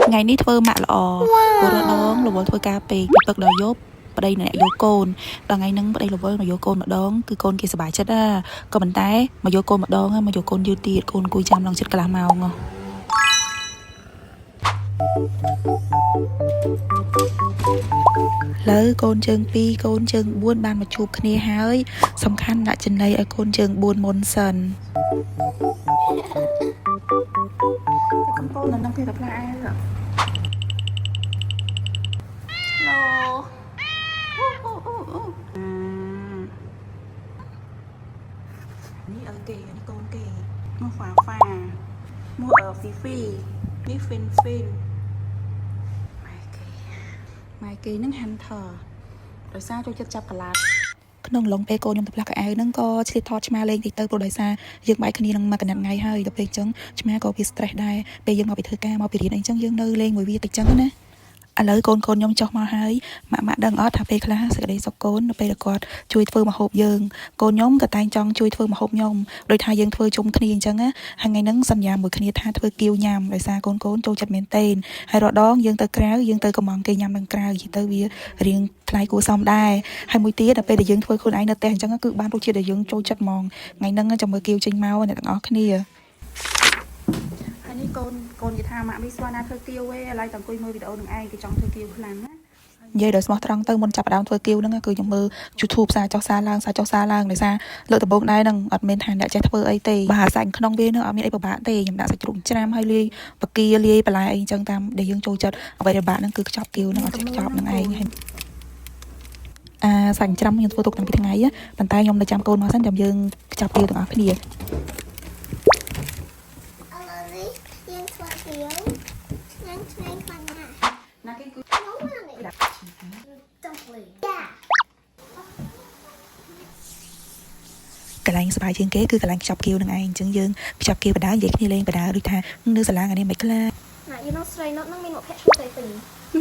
ngày ní thơ mạ lọ cô đó đón là bọn thơ ca pê bậc đòi dốt ở đây này vô côn là ngày nâng ở đây là với mà vô côn mà đón cứ côn kia sẽ bài chất á có bàn tay mà vô côn mà đón mà vô côn dư tiệt côn cùi chăm lòng chất cả màu ngò lỡ côn chân pi côn chân buôn ban mà chụp kia hái song khăn lại trên đây ở côn chân buôn môn sần con côn là năm kia gặp lại rồi helloนี่เก๋นี่โกนเก๋mua phà phà mua ở phi phiนี่ฟินฟินmai kỳ nâng hành thờ rồi sao choจับกะลาក្នុងឡុងពេលកូនខ្ញុំទៅផ្លាស់កៅអៅហ្នឹងក៏ឆ្លៀតថតឆ្មាលេងតិចទៅព្រោះដោយសារយើងបែកគ្នានឹងមកកណាត់ថ្ងៃហើយដល់ពេលអញ្ចឹងឆ្មាក៏វា stress ដែរពេលយើងមកពីធ្វើការមកពីរៀនអីអញ្ចឹងយើងនៅលេងមួយវាតិចអញ្ចឹងណាឥឡូវកូនខ្ញុំចុះមកហើយម៉ាក់ដឹងអត់ថាពេលខ្លះសេចក្តីសុខកូននៅពេលគាត់ជួយធ្វើម្ហូបយើងកូនខ្ញុំក៏តែងចង់ជួយធ្វើម្ហូបខ្ញុំដោយថាយើងធ្វើជុំគ្នាអញ្ចឹងណាថ្ងៃហ្នឹងសន្យាមួយគ្នាថាធ្វើគៀវញ៉ាំដោយសារកូនចូលចិត្តមែនទែនហើយរដងយើងទៅក្រៅយើងទៅកំងគេញ៉ាំនឹងក្រៅទៅវារៀងថ្លៃគួរសមដែរហើយមួយទៀតដល់ពេលដែលយើងធ្វើខ្លួនឯងនៅផ្ទះអញ្ចឹងគឺបានរសជាតិដែលយើងចូលចិត្តហ្មងថ្ងៃហ្នឹងចាំមើលគៀវចេញមកអ្នកទាំងអស់គ្នានេះកូននិយាយថាម៉ាក់វាស្គាល់ណាធ្វើគៀវឯងឥឡូវតើអង្គុយមើលវីដេអូនឹងឯងគេចង់ធ្វើគៀវខ្លាំងណានិយាយដល់ស្មោះត្រង់ទៅមុនចាប់ដើមធ្វើគៀវហ្នឹងគឺខ្ញុំមើល YouTube សារចុះសារឡើងដោយសារលើកដំបូងដែរហ្នឹងអត់មានថាអ្នកចេះធ្វើអីទេបើសាច់ក្នុងវាហ្នឹងអត់មានអីពិបាកទេខ្ញុំដាក់សាច់ជ្រូកច្រាមហើយលាយបកាលាយបន្លែអីអញ្ចឹងតាមដែលយើងចូលចិត្តអ្វីដែលបាក់ហ្នឹងគឺខ្ចប់គៀវហ្នឹងអត់ចេះខ្ចប់ហ្នឹងឯងហើយសាច់ច្រាមខ្ញុំធ្វើទុកតាំងពីថ្ងៃប៉ុន្តែខ្ញុំនៅចាំកូនមកសិនចាំយើងខ្ចប់គៀវទាំងអស់គ្នាកន្លែងសบายជាងគេគឺកន្លែងខ្ចប់គៀវនឹងឯងអញ្ចឹងយើងខ្ចប់គៀវបដានិយាយគ្នាលេងបដាដូចថានៅសាលាថ្ងៃនេះមិនខ្លាណាយីណូស្រីណុតនឹងមានមកភ័ក្រឈ្មោះតែពីរ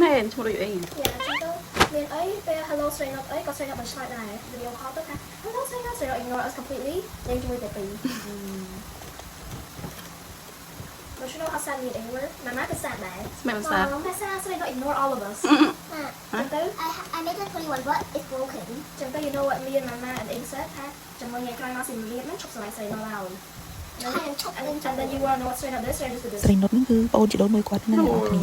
មែនឈ្មោះដូចអីយ៉ាចឹងទៅមានអីពេល hello ស្រីណុតអីក៏ស្រីណុតមិនឆ្លើយដែរវីដេអូខលទៅថា hello ស្រីណុត ignore us completely យើងជាមួយតែពីរDon't you know how sad we get anywhere? Mama is sad, Dad. Mama is sad, so they don't ignore all of us. I made like 21, but it's broken. Jumper, you know what me and Mama and Ing said? Jumper, you're trying not to see me, and chop some say no loud. And then you want to know what straight up this, straight up this. ស្រីនុតហ្នឹងគឺបងអូនជីដូនមួយគាត់ហ្នឹងអ្នកនរគ្នា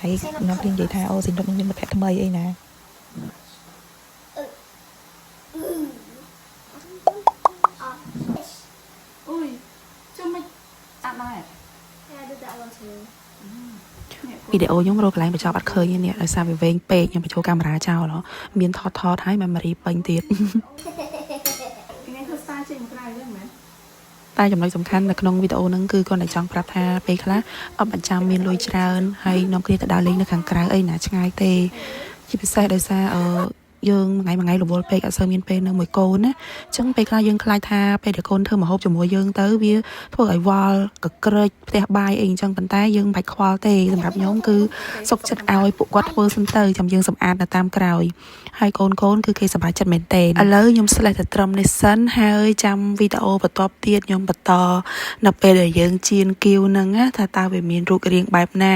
ហើយខ្ញុំនិយាយថាអូស្រីនុតនឹងមានមិត្តភក្តិថ្មីអីណាអូយចាំមិនអត់ដែរវីដេអូខ្ញុំរកកន្លែងបញ្ចប់អត់ឃើញទេនេះដោយសារវាវែងពេកខ្ញុំបញ្ចូលកាមេរ៉ាចោលមានថតហើយ memory ពេញទៀតតែចំណុចសំខាន់នៅក្នុងវីដេអូហ្នឹងគឺគាត់តែចង់ប្រាប់ថាពេលខ្លះអត់បញ្ចាំមានលុយច្រើនហើយនាំគ្នាទៅដើរលេងនៅខាងក្រៅអីណាឆ្ងាយទេជាពិសេសដោយសារយើងមួយថ្ងៃរវល់ពេកអត់សូវមានពេលនៅមួយកូនណាអញ្ចឹងពេលខ្លះយើងខ្លាចថាពេលដែលកូនធ្វើម្ហូបជាមួយយើងទៅវាធ្វើឲ្យវល់កក្រិចផ្ទះបាយអីអញ្ចឹងប៉ុន្តែយើងមិនបាច់ខ្វល់ទេសម្រាប់ខ្ញុំគឺសុខចិត្តឲ្យពួកគាត់ធ្វើសិនទៅចាំយើងសម្អាតនៅតាមក្រោយហើយកូនគឺគេសប្បាយចិត្តមែនទែនឥឡូវខ្ញុំស្លេះតែត្រឹមនេះសិនហើយចាំវីដេអូបន្ទាប់ទៀតខ្ញុំបន្តនៅពេលដែលយើងចៀនគៀវហ្នឹងថាតើវាមានរូបរាងបែបណា